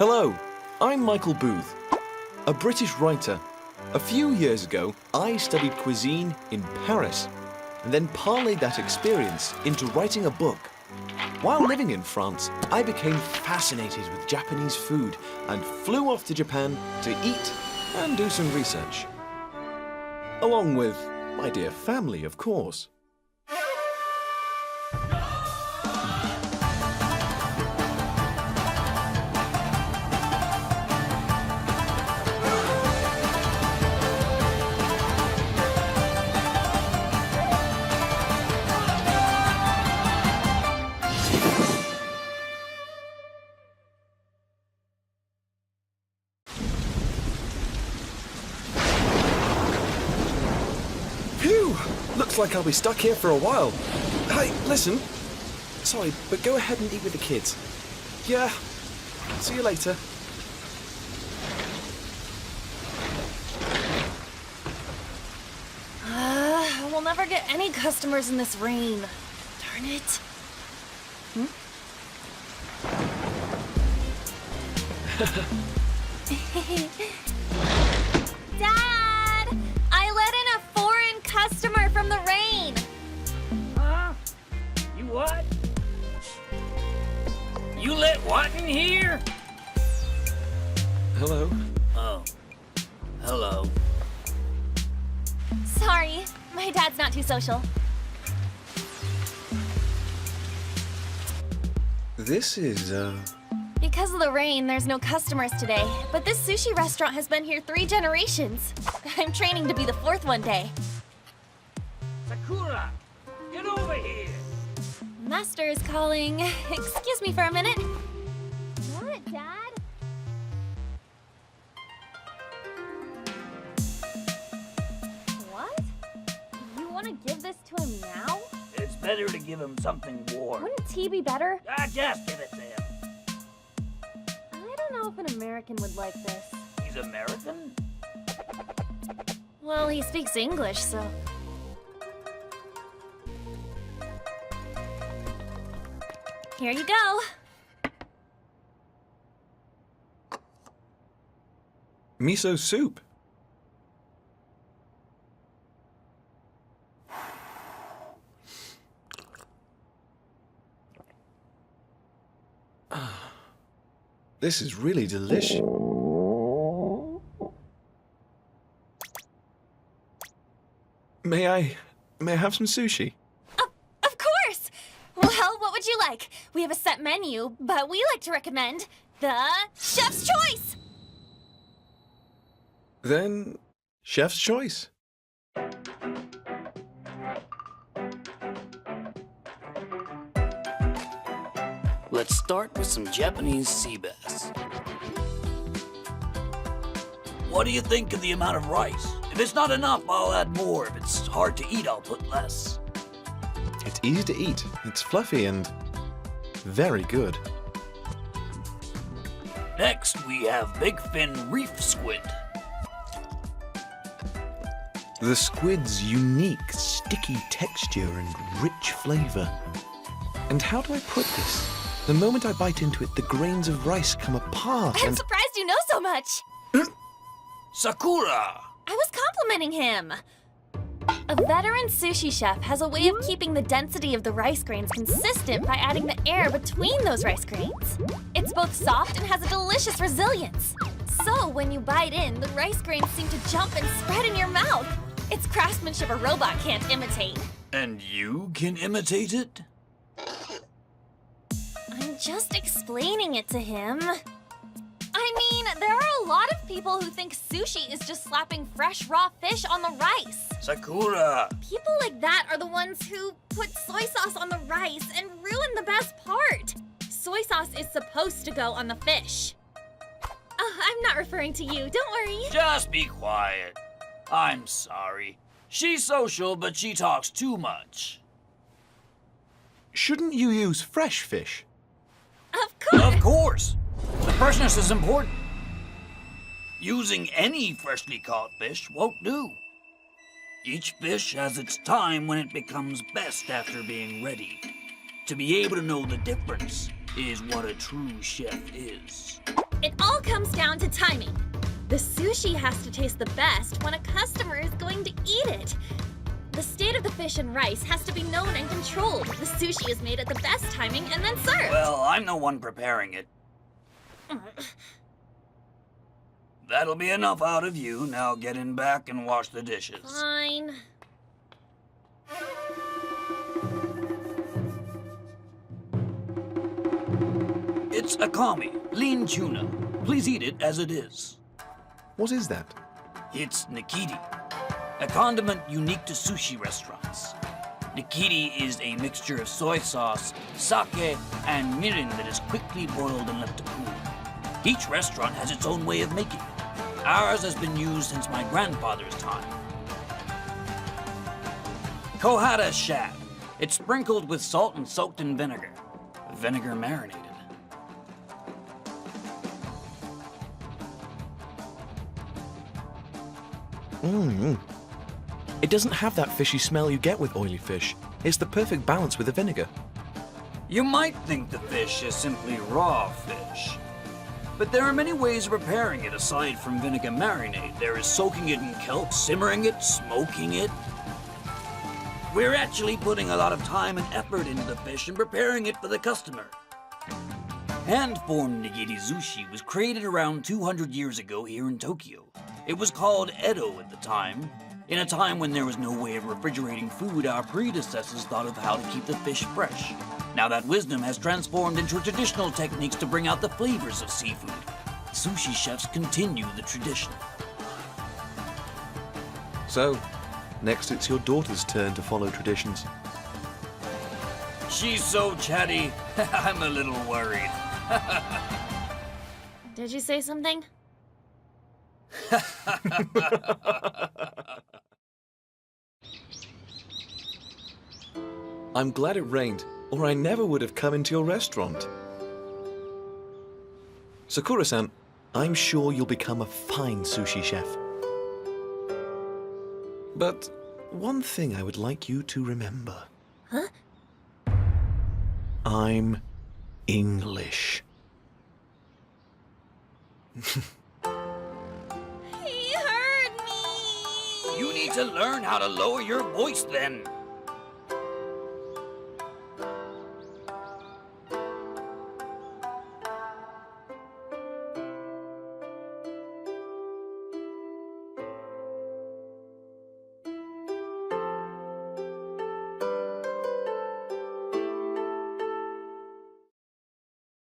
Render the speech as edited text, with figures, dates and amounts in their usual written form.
Hello, I'm Michael Booth, a British writer. A few years ago, I studied cuisine in Paris and then parlayed that experience into writing a book. While living in France, I became fascinated with Japanese food and flew off to Japan to eat and do some research. Along with my dear family, of course. Phew! Looks like I'll be stuck here for a while. Hey, listen. Sorry, but go ahead and eat with the kids. Yeah. See you later. We'll never get any customers in this rain. Darn it. Dad! I let in a foreign customer from the rain. Huh? You what? You let what in here? Hello. Oh. Hello. Sorry, my dad's not too social. This is, Because of the rain, there's no customers today. But this sushi restaurant has been here 3 generations. I'm training to be the 4th one day. Sakura! Get over here! Master is calling. Excuse me for a minute. What, Dad? What? You want to give this to him now? It's better to give him something warm. Wouldn't tea be better? Just give it to him. I don't know if an American would like this. He's American? Well, he speaks English, so... Here you go. miso soup. This is really delicious. May I have some sushi? Of course! Well, what would you like? We have a set menu, but we like to recommend the Chef's Choice! Then, chef's choice. Let's start with some Japanese sea bass. What do you think of the amount of rice? If it's not enough, I'll add more. If it's hard to eat, I'll put less. It's easy to eat. It's fluffy and very good. Next, we have big fin reef squid. The squid's unique, sticky texture and rich flavor. And how do I put this? The moment I bite into it, the grains of rice come apart I'm and... surprised you know so much! Sakura! I was complimenting him! A veteran sushi chef has a way of keeping the density of the rice grains consistent by adding the air between those rice grains. It's both soft and has a delicious resilience. So when you bite in, the rice grains seem to jump and spread in your mouth. It's craftsmanship a robot can't imitate. And you can imitate it? I'm just explaining it to him. I mean, there are a lot of people who think sushi is just slapping fresh raw fish on the rice. Sakura! People like that are the ones who put soy sauce on the rice and ruin the best part. Soy sauce is supposed to go on the fish. I'm not referring to you, don't worry. Just be quiet. I'm sorry. She's social, but she talks too much. Shouldn't you use fresh fish? Of course. Of course. The freshness is important. Using any freshly caught fish won't do. Each fish has its time when it becomes best after being ready. To be able to know the difference is what a true chef is. It all comes down to timing. The sushi has to taste the best when a customer is going to eat it. The state of the fish and rice has to be known and controlled. The sushi is made at the best timing and then served. Well, I'm the one preparing it. That'll be enough out of you. Now get in back and wash the dishes. Fine. It's akami, lean tuna. Please eat it as it is. What is that? It's nikiti, a condiment unique to sushi restaurants. Nikiti is a mixture of soy sauce, sake, and mirin that is quickly boiled and left to cool. Each restaurant has its own way of making it. Ours has been used since my grandfather's time. Kohara shad. It's sprinkled with salt and soaked in vinegar. Vinegar marinated. It doesn't have that fishy smell you get with oily fish. It's the perfect balance with the vinegar. You might think the fish is simply raw fish. But there are many ways of preparing it aside from vinegar marinade. There is soaking it in kelp, simmering it, smoking it. We're actually putting a lot of time and effort into the fish and preparing it for the customer. Hand-formed nigiri sushi was created around 200 years ago here in Tokyo. It was called Edo at the time. In a time when there was no way of refrigerating food, our predecessors thought of how to keep the fish fresh. Now that wisdom has transformed into traditional techniques to bring out the flavors of seafood. Sushi chefs continue the tradition. So, next it's your daughter's turn to follow traditions. She's so chatty, I'm a little worried. Did you say something? I'm glad it rained, or I never would have come into your restaurant. Sakura-san, I'm sure you'll become a fine sushi chef. But one thing I would like you to remember. Huh? I'm English. He heard me! You need to learn how to lower your voice then.